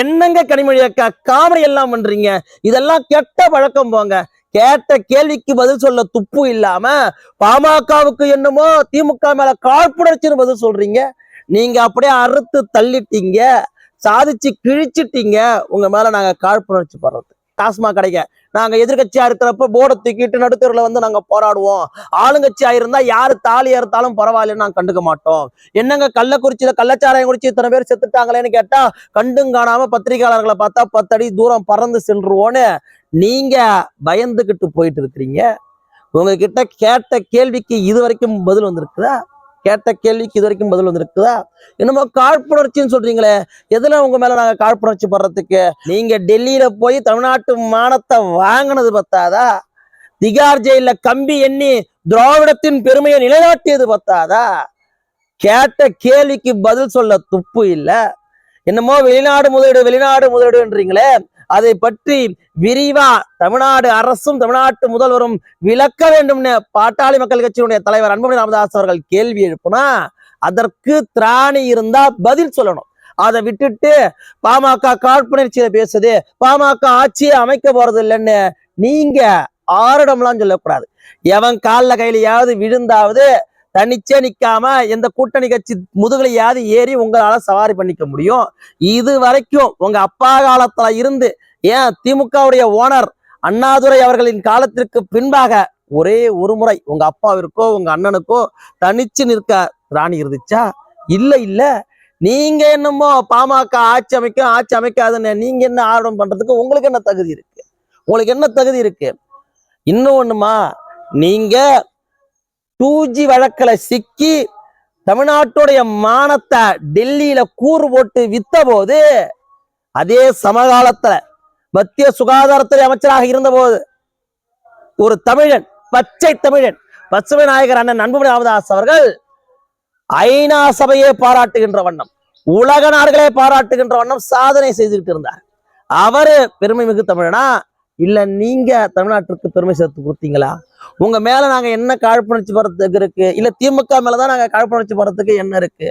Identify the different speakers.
Speaker 1: என்னங்க கனிமொழி அக்கா காமெடி எல்லாம் பண்றீங்க? இதெல்லாம் கெட்ட பழக்கம் போங்க. கேட்ட கேள்விக்கு பதில் சொல்ல துப்பு இல்லாம பாமகவுக்கு என்னமோ திமுக மேல காழ்ப்புணர்ச்சின்னு பதில் சொல்றீங்க. நீங்க அப்படியே அறுத்து தள்ளிட்டீங்க, சாதிச்சு கிழிச்சிட்டீங்க. உங்க மேல நாங்க காழ்ப்புணர்ச்சி படுறது. டாஸ்மாக் கடைங்க நாங்க எதிர்கட்சியா இருக்கிறப்ப போர்டை தூக்கிட்டு நடுத்தருல வந்து நாங்க போராடுவோம். ஆளுங்கட்சியா இருந்தா யாரு தாலி அறுத்தாலும் பரவாயில்லன்னு நாங்க கண்டுக்க மாட்டோம். என்னங்க கள்ளக்குறிச்சியில கள்ளச்சாராயம் குடிச்சு இத்தனை பேர் செத்துட்டாங்களேன்னு கேட்டா கண்டும் காணாம பத்திரிகையாளர்களை பார்த்தா 10 அடி தூரம் பறந்து சென்றுவோன்னு நீங்க பயந்துகிட்டு போயிட்டு இருக்கிறீங்க. உங்ககிட்ட கேட்ட கேள்விக்கு இது வரைக்கும் பதில் வந்திருக்குதா? கேட்ட கேள்விக்கு இது வரைக்கும் பதில் வந்திருக்குதா? என்னமோ காழ்ப்புணர்ச்சின்னு சொல்றீங்களே, எதுல உங்க மேல நாங்க காழ்ப்புணர்ச்சி படுறதுக்கு? நீங்க டெல்லியில போய் தமிழ்நாட்டு மானத்தை வாங்கினது பத்தாதா? திகார் ஜெயில கம்பி எண்ணி திராவிடத்தின் பெருமையை நிலைநாட்டியது பத்தாதா? கேட்ட கேள்விக்கு பதில் சொல்ல துப்பு இல்ல. என்னமோ வெளிநாடு முதலீடுன்றீங்களே, அதை பற்றி விரிவா தமிழ்நாடு அரசும் தமிழ்நாட்டு முதல்வரும் விளக்க வேண்டும்னு பாட்டாளி மக்கள் கட்சியினுடைய தலைவர் அன்புமணி ராமதாஸ் அவர்கள் கேள்வி எழுப்புனா அதற்கு திராணி இருந்தா பதில் சொல்லணும். அதை விட்டுட்டு பாமக காழ்ப்புணர்ச்சியில பேசுது, பாமக ஆட்சியை அமைக்க போறது இல்லைன்னு நீங்க ஆரிடம்லாம் சொல்லக்கூடாது. எவன் காலில் கையிலையாவது விழுந்தாவது தனிச்சே நிக்காம எந்த கூட்டணி கட்சி முதுகலையாவது ஏறி உங்களால சவாரி பண்ணிக்க முடியும். இது வரைக்கும் உங்க அப்பா காலத்துல இருந்து ஏன் திமுகவுடைய ஓனர் அண்ணாதுரை அவர்களின் காலத்திற்கு பின்பாக ஒரே ஒரு முறை உங்க அப்பாவிற்கோ உங்க அண்ணனுக்கோ தனிச்சு நிற்க ராணி இருந்துச்சா? இல்ல. நீங்க என்னமோ பாமக ஆட்சி அமைக்காதுன்னு நீங்க என்ன ஆர்வம் பண்றதுக்கு உங்களுக்கு என்ன தகுதி இருக்கு? இன்னும் ஒண்ணுமா, நீங்க 2G வழக்கில் சிக்கி தமிழ்நாட்டுடைய மானத்தை டெல்லியில கூறு போட்டு வித்த போது, அதே சமகாலத்துல மத்திய சுகாதாரத்துறை அமைச்சராக இருந்த போது ஒரு தமிழன், பச்சை தமிழன், பசுமை நாயகர் அண்ணன் அன்புமணி ராமதாஸ் அவர்கள் ஐநா சபையை பாராட்டுகின்ற வண்ணம், உலக நாடுகளே பாராட்டுகின்ற வண்ணம் சாதனை செய்துகிட்டு இருந்தார். அவரு பெருமை மிகு தமிழனா இல்ல நீங்க தமிழ்நாட்டிற்கு பெருமை சேர்த்து கொடுத்தீங்களா? உங்க மேல நாங்க என்ன காழ்ப்புணர்ச்சி படுறதுக்கு இருக்கு? இல்ல திமுக மேலதான் நாங்க காழ்ப்புணர்ச்சி படுறதுக்கு என்ன இருக்கு?